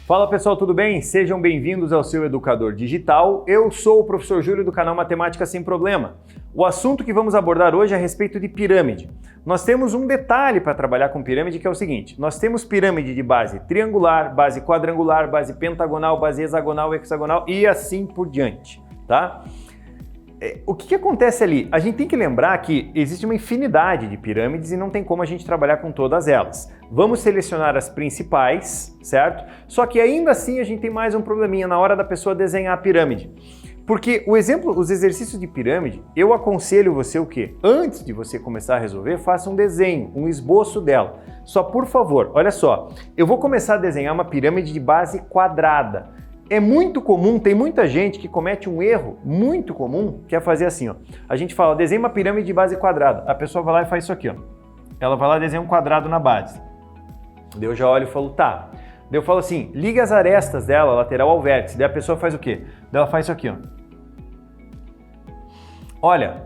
Fala pessoal, tudo bem? Sejam bem-vindos ao seu Educador Digital. Eu sou o professor Júlio do canal Matemática Sem Problema. O assunto que vamos abordar hoje é a respeito de pirâmide. Nós temos um detalhe para trabalhar com pirâmide que é o seguinte: nós temos pirâmide de base triangular, base quadrangular, base pentagonal, base hexagonal, hexagonal e assim por diante, tá? O que acontece ali? A gente tem que lembrar que existe uma infinidade de pirâmides e não tem como a gente trabalhar com todas elas. Vamos selecionar as principais, certo? Só que ainda assim a gente tem mais um probleminha na hora da pessoa desenhar a pirâmide. Porque os exercícios de pirâmide, eu aconselho você o quê? Antes de você começar a resolver, faça um desenho, um esboço dela. Só por favor, olha só, eu vou começar a desenhar uma pirâmide de base quadrada. É muito comum, tem muita gente que comete um erro muito comum, que é fazer assim, ó. A gente fala, desenha uma pirâmide de base quadrada. A pessoa vai lá e faz isso aqui, ó. Ela vai lá e desenha um quadrado na base. Daí eu já olho e falo, tá. Daí eu falo assim, liga as arestas dela, lateral ao vértice. Daí a pessoa faz o quê? Daí ela faz isso aqui, ó. Olha,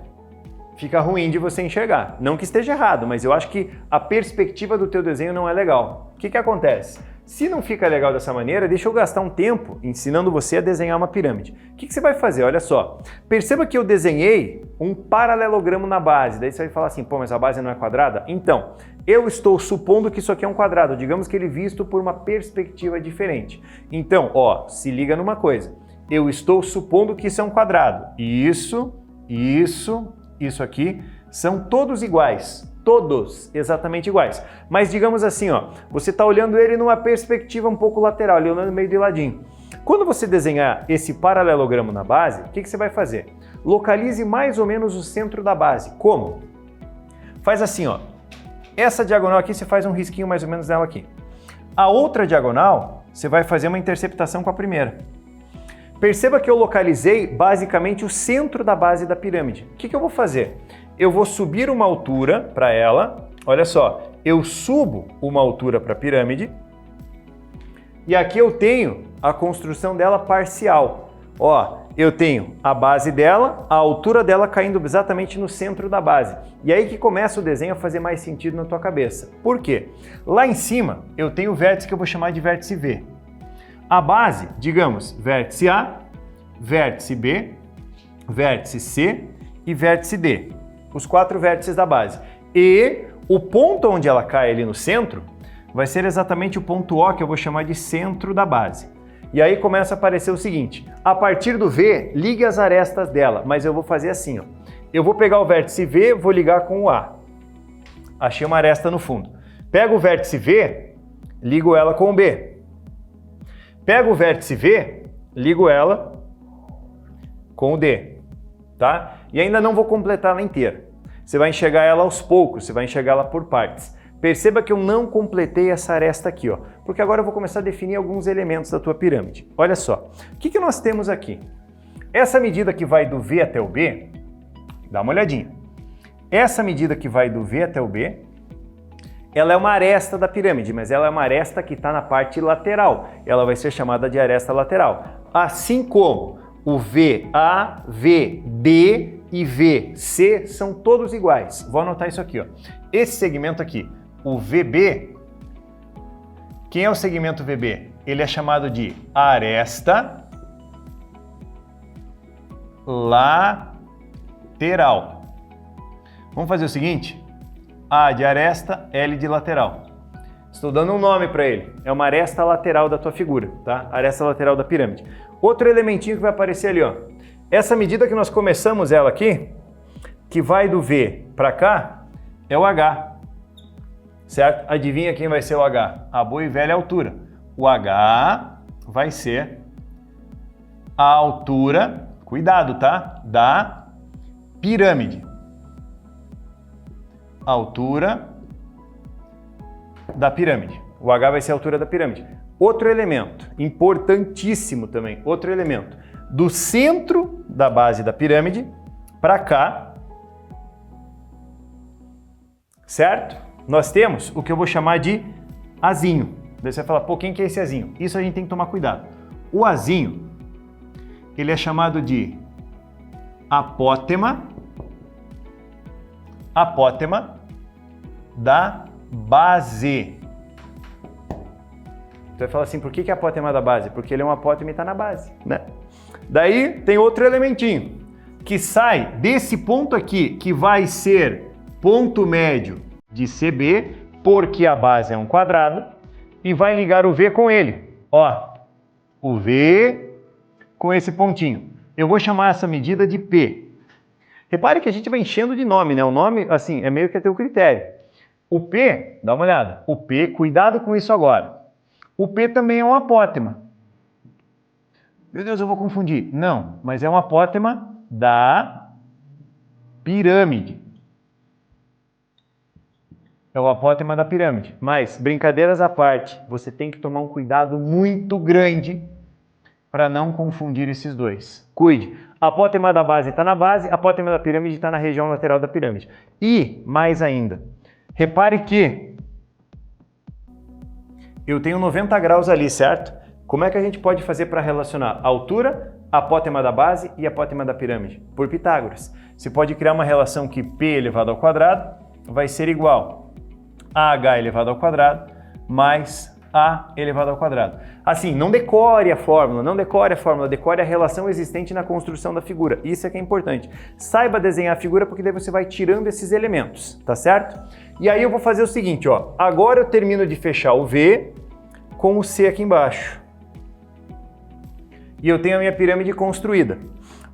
fica ruim de você enxergar. Não que esteja errado, mas eu acho que a perspectiva do teu desenho não é legal. O que acontece? Se não fica legal dessa maneira, deixa eu gastar um tempo ensinando você a desenhar uma pirâmide. O que você vai fazer? Olha só, perceba que eu desenhei um paralelogramo na base. Daí você vai falar assim, pô, mas a base não é quadrada? Então, eu estou supondo que isso aqui é um quadrado, digamos que ele visto por uma perspectiva diferente. Então, ó, se liga numa coisa. Eu estou supondo que isso é um quadrado. Isso aqui são todos iguais. Todos exatamente iguais. Mas digamos assim, ó, você está olhando ele numa perspectiva um pouco lateral, ali olhando meio de ladinho. Quando você desenhar esse paralelogramo na base, o que você vai fazer? Localize mais ou menos o centro da base. Como? Faz assim, ó. Essa diagonal aqui, você faz um risquinho mais ou menos dela aqui. A outra diagonal, você vai fazer uma interceptação com a primeira. Perceba que eu localizei basicamente o centro da base da pirâmide. O que eu vou fazer? Eu vou subir uma altura para ela. Olha só, eu subo uma altura para a pirâmide e aqui eu tenho a construção dela parcial. Ó, eu tenho a base dela, a altura dela caindo exatamente no centro da base. E aí que começa o desenho a fazer mais sentido na tua cabeça. Por quê? Lá em cima eu tenho o vértice que eu vou chamar de vértice V. A base, digamos, vértice A, vértice B, vértice C e vértice D. Os 4 vértices da base. E o ponto onde ela cai ali no centro vai ser exatamente o ponto O, que eu vou chamar de centro da base. E aí começa a aparecer o seguinte, a partir do V, ligue as arestas dela, mas eu vou fazer assim, ó. Eu vou pegar o vértice V, vou ligar com o A. Achei uma aresta no fundo. Pego o vértice V, ligo ela com o B. Pego o vértice V, ligo ela com o D, tá? E ainda não vou completar ela inteira. Você vai enxergar ela aos poucos, você vai enxergar ela por partes. Perceba que eu não completei essa aresta aqui, ó, porque agora eu vou começar a definir alguns elementos da tua pirâmide. Olha só, o que nós temos aqui? Essa medida que vai do V até o B, dá uma olhadinha. Essa medida que vai do V até o B, ela é uma aresta da pirâmide, mas ela é uma aresta que está na parte lateral. Ela vai ser chamada de aresta lateral. Assim como o VA, VB e VC são todos iguais. Vou anotar isso aqui, ó. Esse segmento aqui, o VB, quem é o segmento VB? Ele é chamado de aresta lateral. Vamos fazer o seguinte? A de aresta, L de lateral. Estou dando um nome para ele. É uma aresta lateral da tua figura, tá? Aresta lateral da pirâmide. Outro elementinho que vai aparecer ali, ó. Essa medida que nós começamos ela aqui, que vai do V para cá, é o H, certo? Adivinha quem vai ser o H? A boa e velha altura. O H vai ser a altura, cuidado, tá? Da pirâmide. A altura da pirâmide. O H vai ser a altura da pirâmide. Outro elemento, importantíssimo também, outro elemento. Do centro da base da pirâmide para cá, certo? Nós temos o que eu vou chamar de azinho. Daí você vai falar, pô, quem que é esse azinho? Isso a gente tem que tomar cuidado. O azinho, ele é chamado de apótema da base. Tu vai falar assim, por que é apótema da base? Porque ele é um apótema e está na base, né? Daí tem outro elementinho que sai desse ponto aqui, que vai ser ponto médio de CB, porque a base é um quadrado, e vai ligar o V com ele. Ó, o V com esse pontinho. Eu vou chamar essa medida de P. Repare que a gente vai enchendo de nome, né? O nome, assim, é meio que a teu critério. O P, dá uma olhada, o P, cuidado com isso agora. O P também é um apótema. Meu Deus, eu vou confundir. Não, mas é um apótema da pirâmide. É o apótema da pirâmide. Mas, brincadeiras à parte, você tem que tomar um cuidado muito grande para não confundir esses dois. Cuide. A apótema da base está na base, a apótema da pirâmide está na região lateral da pirâmide. E, mais ainda, repare que eu tenho 90 graus ali, certo? Como é que a gente pode fazer para relacionar a altura, a apótema da base e a apótema da pirâmide? Por Pitágoras. Você pode criar uma relação que P elevado ao quadrado vai ser igual a H elevado ao quadrado mais A elevado ao quadrado. Assim, não decore a fórmula, decore a relação existente na construção da figura. Isso é que é importante. Saiba desenhar a figura porque daí você vai tirando esses elementos, tá certo? E aí eu vou fazer o seguinte, ó. Agora eu termino de fechar o V com o C aqui embaixo. E eu tenho a minha pirâmide construída.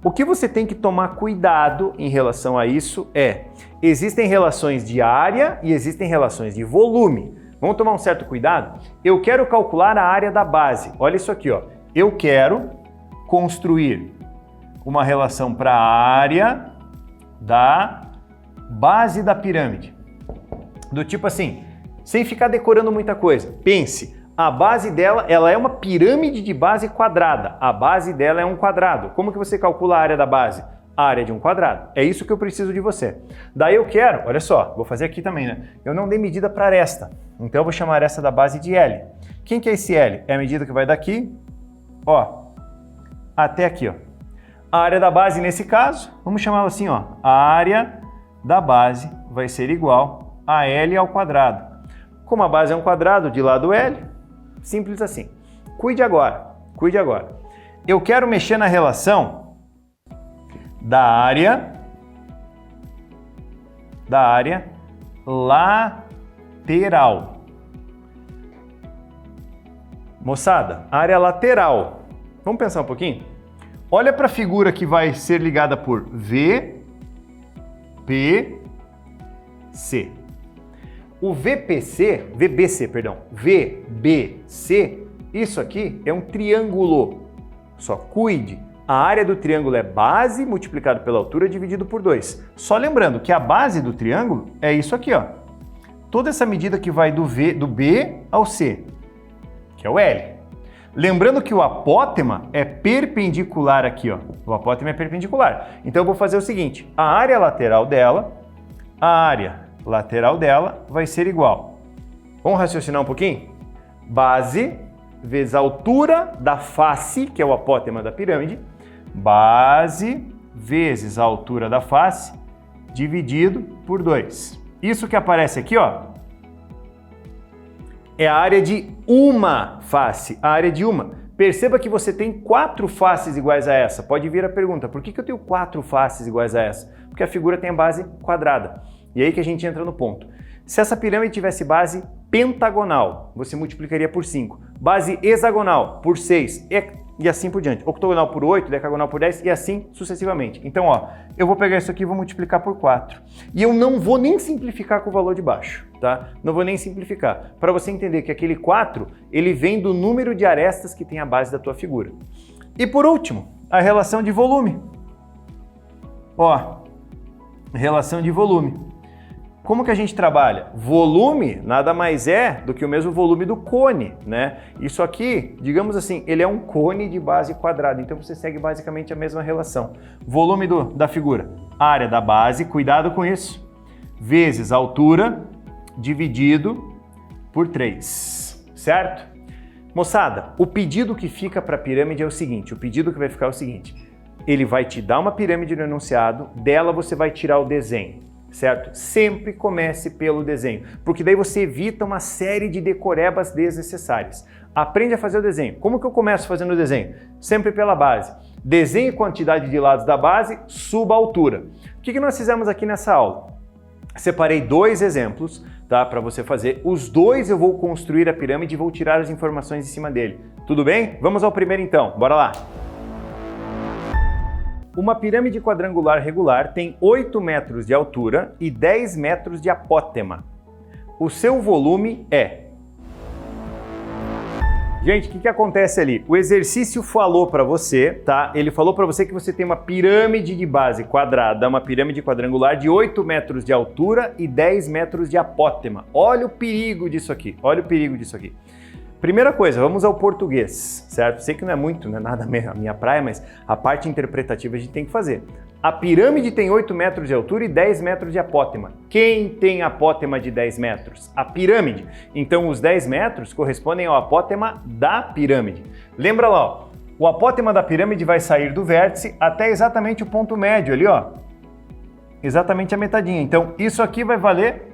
O que você tem que tomar cuidado em relação a isso é, existem relações de área e existem relações de volume. Vamos tomar um certo cuidado? Eu quero calcular a área da base. Olha isso aqui, ó. Eu quero construir uma relação para a área da base da pirâmide. Do tipo assim, sem ficar decorando muita coisa. Pense, a base dela, ela é uma pirâmide de base quadrada. A base dela é um quadrado. Como que você calcula a área da base? A área de um quadrado. É isso que eu preciso de você. Daí eu quero, olha só, vou fazer aqui também, né? Eu não dei medida para aresta. Então eu vou chamar essa da base de L. Quem que é esse L? É a medida que vai daqui, ó, até aqui, ó. A área da base nesse caso, vamos chamá-la assim, ó. A área da base vai ser igual a L ao quadrado. Como a base é um quadrado, de lado L, simples assim. Cuide agora, cuide agora. Eu quero mexer na relação da área lateral. Moçada, área lateral. Vamos pensar um pouquinho? Olha para a figura que vai ser ligada por V, P, C. O VBC, isso aqui é um triângulo. Só cuide. A área do triângulo é base multiplicado pela altura dividido por 2. Só lembrando que a base do triângulo é isso aqui, ó. Toda essa medida que vai do B ao C, que é o L. Lembrando que o apótema é perpendicular aqui, ó. O apótema é perpendicular. Então eu vou fazer o seguinte, a área lateral dela vai ser igual. Vamos raciocinar um pouquinho? Base vezes a altura da face, que é o apótema da pirâmide, base vezes a altura da face, dividido por 2. Isso que aparece aqui, ó, é a área de uma face, a área de uma. Perceba que você tem 4 faces iguais a essa. Pode vir a pergunta, por que eu tenho 4 faces iguais a essa? Porque a figura tem a base quadrada. E aí que a gente entra no ponto. Se essa pirâmide tivesse base pentagonal, você multiplicaria por 5. Base hexagonal por 6 e assim por diante. Octogonal por 8, decagonal por 10 e assim sucessivamente. Então, ó, eu vou pegar isso aqui e vou multiplicar por 4. E eu não vou nem simplificar com o valor de baixo, tá? Não vou nem simplificar. Para você entender que aquele 4, ele vem do número de arestas que tem a base da tua figura. E por último, a relação de volume. Ó, relação de volume. Como que a gente trabalha? Volume nada mais é do que o mesmo volume do cone, né? Isso aqui, digamos assim, ele é um cone de base quadrada, então você segue basicamente a mesma relação. Volume da figura, área da base, cuidado com isso, vezes a altura, dividido por 3, certo? Moçada, o pedido que fica para a pirâmide é o seguinte, ele vai te dar uma pirâmide no enunciado, dela você vai tirar o desenho. certo? Sempre comece pelo desenho, porque daí você evita uma série de decorebas desnecessárias. Aprende a fazer o desenho. Como que eu começo fazendo o desenho? Sempre pela base. Desenhe quantidade de lados da base, suba a altura. O que nós fizemos aqui nessa aula? Separei 2 exemplos, tá, para você fazer. Os 2 eu vou construir a pirâmide e vou tirar as informações em cima dele. Tudo bem? Vamos ao primeiro então. Bora lá! Uma pirâmide quadrangular regular tem 8 metros de altura e 10 metros de apótema. O seu volume é... Gente, o que acontece ali? O exercício falou para você, tá? Ele falou para você que você tem uma pirâmide de base quadrada, uma pirâmide quadrangular de 8 metros de altura e 10 metros de apótema. Olha o perigo disso aqui, olha o perigo disso aqui. Primeira coisa, vamos ao português, certo? Sei que não é muito, não é nada a minha praia, mas a parte interpretativa a gente tem que fazer. A pirâmide tem 8 metros de altura e 10 metros de apótema. Quem tem apótema de 10 metros? A pirâmide. Então os 10 metros correspondem ao apótema da pirâmide. Lembra lá, ó, o apótema da pirâmide vai sair do vértice até exatamente o ponto médio ali, ó. Exatamente a metadinha. Então isso aqui vai valer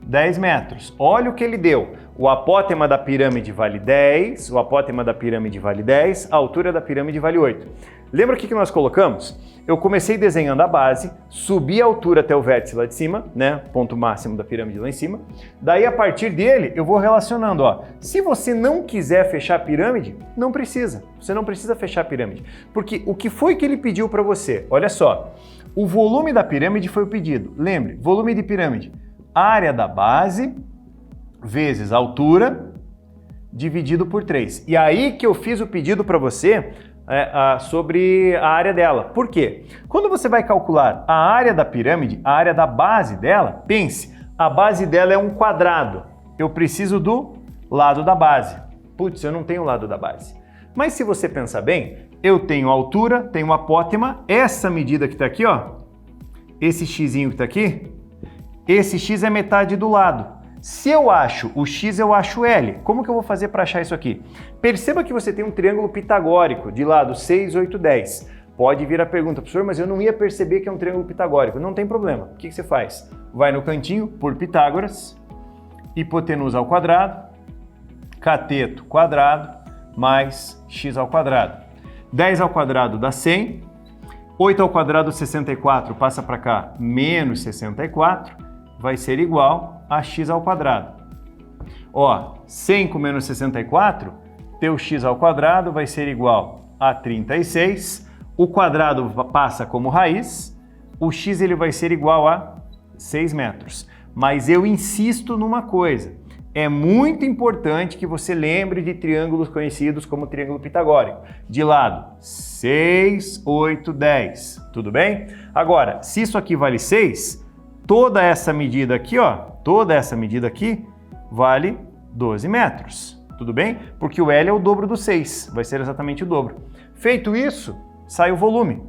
10 metros. Olha o que ele deu. O apótema da pirâmide vale 10, o apótema da pirâmide vale 10, a altura da pirâmide vale 8. Lembra o que nós colocamos? Eu comecei desenhando a base, subi a altura até o vértice lá de cima, né? Ponto máximo da pirâmide lá em cima. Daí, a partir dele, eu vou relacionando, ó. Se você não quiser fechar a pirâmide, não precisa. Você não precisa fechar a pirâmide. Porque o que foi que ele pediu para você? Olha só. O volume da pirâmide foi o pedido. Lembre, volume de pirâmide. Área da base vezes a altura dividido por 3. E aí que eu fiz o pedido para você sobre a área dela. Por quê? Quando você vai calcular a área da pirâmide, a área da base dela, pense, a base dela é um quadrado. Eu preciso do lado da base. Putz, eu não tenho o lado da base. Mas se você pensar bem, eu tenho a altura, tenho a apótema, essa medida que está aqui, ó, esse xzinho que está aqui, esse x é metade do lado. Se eu acho o x, eu acho L. Como que eu vou fazer para achar isso aqui? Perceba que você tem um triângulo pitagórico de lado 6, 8, 10. Pode vir a pergunta, professor, mas eu não ia perceber que é um triângulo pitagórico. Não tem problema. O que você faz? Vai no cantinho, por Pitágoras, hipotenusa ao quadrado, cateto quadrado, mais x ao quadrado. 10 ao quadrado dá 100, 8 ao quadrado, 64, passa para cá, menos 64, vai ser igual a x ao quadrado. Ó, 100 com menos 64, teu x ao quadrado vai ser igual a 36, o quadrado passa como raiz, o x ele vai ser igual a 6 metros. Mas eu insisto numa coisa, é muito importante que você lembre de triângulos conhecidos como triângulo pitagórico. De lado, 6, 8, 10, tudo bem? Agora, se isso aqui vale 6, toda essa medida aqui, ó, toda essa medida aqui vale 12 metros, tudo bem? Porque o L é o dobro do 6, vai ser exatamente o dobro. Feito isso, sai o volume.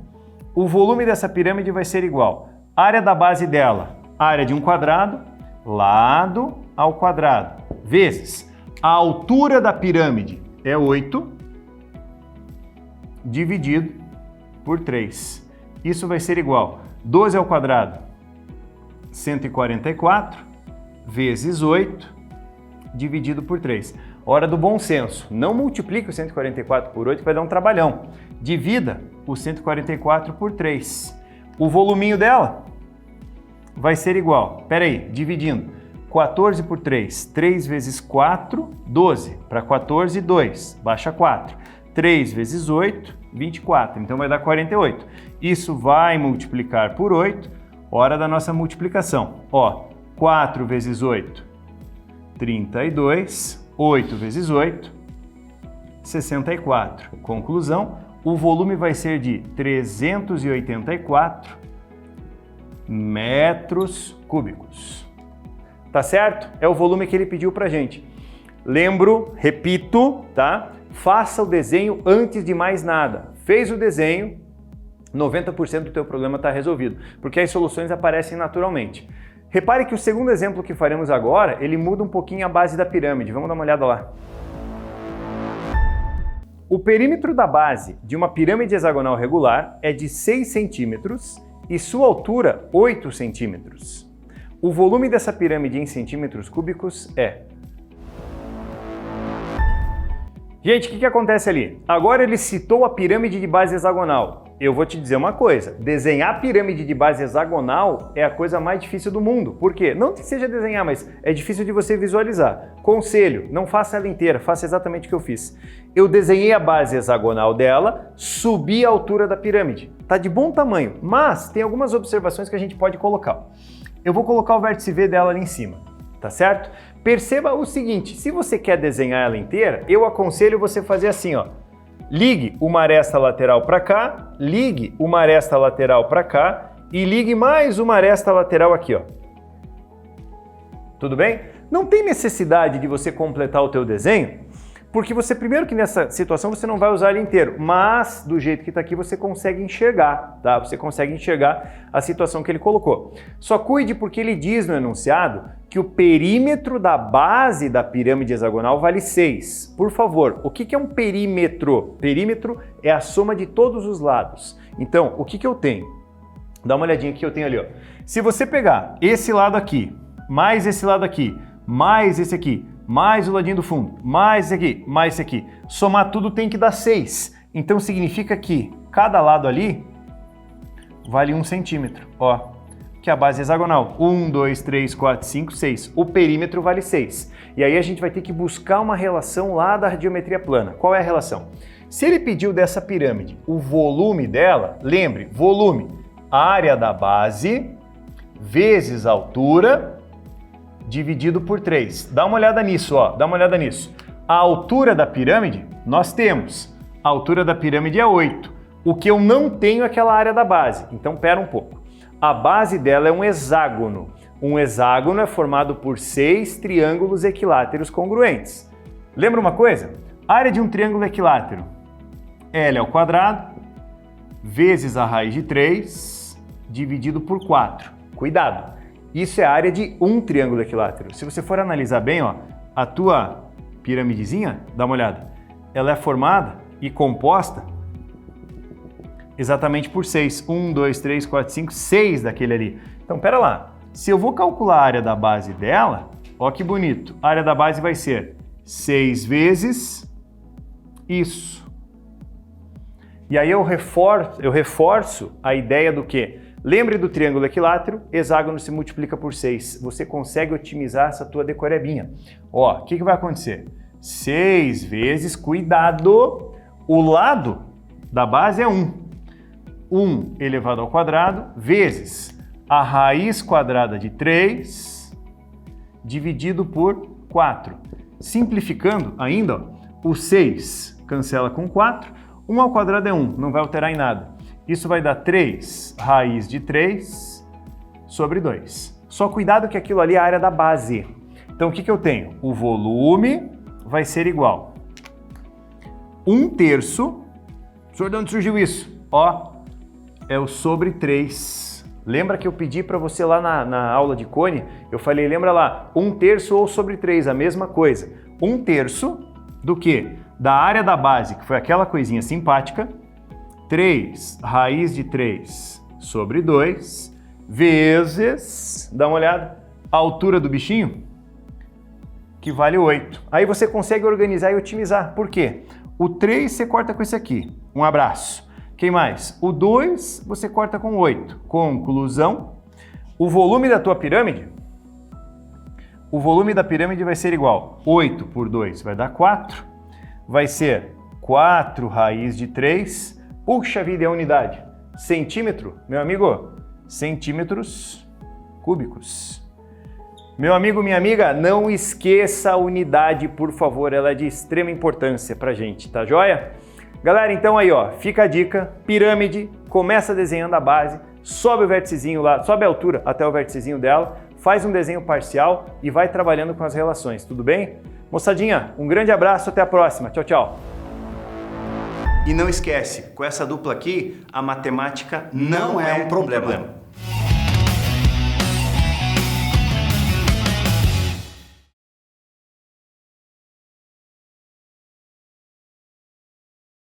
O volume dessa pirâmide vai ser igual à área da base dela, área de um quadrado, lado ao quadrado, vezes a altura da pirâmide é 8, dividido por 3. Isso vai ser igual a 12 ao quadrado, 144, vezes 8, dividido por 3. Hora do bom senso. Não multiplique o 144 por 8, que vai dar um trabalhão. Divida o 144 por 3. O voluminho dela vai ser igual, peraí, dividindo, 14 por 3, 3 vezes 4, 12. Para 14, 2, baixa 4. 3 vezes 8, 24. Então vai dar 48. Isso vai multiplicar por 8, hora da nossa multiplicação. Ó, 4 vezes 8, 32. 8 vezes 8, 64. Conclusão, o volume vai ser de 384 metros cúbicos. Tá certo? É o volume que ele pediu pra gente. Lembro, repito, tá? Faça o desenho antes de mais nada. Fez o desenho, 90% do teu problema está resolvido, porque as soluções aparecem naturalmente. Repare que o segundo exemplo que faremos agora, ele muda um pouquinho a base da pirâmide. Vamos dar uma olhada lá. O perímetro da base de uma pirâmide hexagonal regular é de 6 centímetros e sua altura 8 centímetros. O volume dessa pirâmide em centímetros cúbicos é... Gente, o que acontece ali? Agora ele citou a pirâmide de base hexagonal. Eu vou te dizer uma coisa, desenhar pirâmide de base hexagonal é a coisa mais difícil do mundo. Por quê? Não que seja desenhar, mas é difícil de você visualizar. Conselho, não faça ela inteira, faça exatamente o que eu fiz. Eu desenhei a base hexagonal dela, subi a altura da pirâmide. Tá de bom tamanho, mas tem algumas observações que a gente pode colocar. Eu vou colocar o vértice V dela ali em cima, tá certo? Perceba o seguinte, se você quer desenhar ela inteira, eu aconselho você fazer assim, ó. Ligue uma aresta lateral para cá, ligue uma aresta lateral para cá e ligue mais uma aresta lateral aqui, ó. Tudo bem? Não tem necessidade de você completar o teu desenho, porque você, primeiro que nessa situação você não vai usar ele inteiro, mas do jeito que está aqui você consegue enxergar, tá? Você consegue enxergar a situação que ele colocou. Só cuide porque ele diz no enunciado que o perímetro da base da pirâmide hexagonal vale 6. Por favor, o que é um perímetro? Perímetro é a soma de todos os lados. Então, o que eu tenho? Dá uma olhadinha que eu tenho ali, ó. Se você pegar esse lado aqui, mais esse lado aqui, mais esse aqui, mais o ladinho do fundo, mais esse aqui, mais esse aqui, somar tudo tem que dar 6. Então significa que cada lado ali vale 1 centímetro, ó, que é a base hexagonal. 1, 2, 3, 4, 5, 6. O perímetro vale 6. E aí a gente vai ter que buscar uma relação lá da geometria plana. Qual é a relação? Se ele pediu dessa pirâmide o volume dela, lembre, volume, área da base vezes a altura dividido por 3. Dá uma olhada nisso, ó, dá uma olhada nisso. A altura da pirâmide, nós temos. A altura da pirâmide é 8. O que eu não tenho é aquela área da base. Então, pera um pouco. A base dela é um hexágono. Um hexágono é formado por 6 triângulos equiláteros congruentes. Lembra uma coisa? A área de um triângulo equilátero, L ao quadrado, vezes a raiz de 3, dividido por 4. Cuidado! Isso é a área de um triângulo equilátero. Se você for analisar bem, ó, a tua piramidezinha, dá uma olhada, ela é formada e composta exatamente por 6. 1, 2, 3, 4, 5, 6 daquele ali. Então, pera lá. Se eu vou calcular a área da base dela, ó que bonito. A área da base vai ser 6 vezes isso. E aí eu reforço a ideia do quê? Lembre do triângulo equilátero, hexágono se multiplica por 6. Você consegue otimizar essa tua decorebinha. Ó, o que vai acontecer? 6 vezes, cuidado, o lado da base é 1. 1 elevado ao quadrado vezes a raiz quadrada de 3 dividido por 4. Simplificando ainda, ó, o 6 cancela com 4, 1 ao quadrado é 1, não vai alterar em nada. Isso vai dar 3 raiz de 3 sobre 2. Só cuidado que aquilo ali é a área da base. Então o que eu tenho? O volume vai ser igual 1/3. Senhor, de onde surgiu isso? Ó, é o sobre 3. Lembra que eu pedi para você lá na aula de cone? Eu falei, lembra lá, 1/3 ou sobre 3, a mesma coisa. 1/3 do que? Da área da base, que foi aquela coisinha simpática, 3 raiz de 3 sobre 2, vezes, dá uma olhada, a altura do bichinho, que vale 8. Aí você consegue organizar e otimizar. Por quê? O 3 você corta com esse aqui. Um abraço. Quem mais? O 2 você corta com 8. Conclusão, o volume da tua pirâmide, o volume da pirâmide vai ser igual 8 por 2 vai dar 4, vai ser 4 raiz de 3. Puxa vida, é a unidade. Centímetro, meu amigo, centímetros cúbicos. Meu amigo, minha amiga, não esqueça a unidade, por favor, ela é de extrema importância pra gente, tá joia? Galera, então aí, ó, fica a dica, pirâmide, começa desenhando a base, sobe o vérticezinho lá, sobe a altura até o vérticezinho dela, faz um desenho parcial e vai trabalhando com as relações, tudo bem? Moçadinha, um grande abraço, até a próxima, tchau, tchau! E não esquece, com essa dupla aqui, a matemática não é um problema.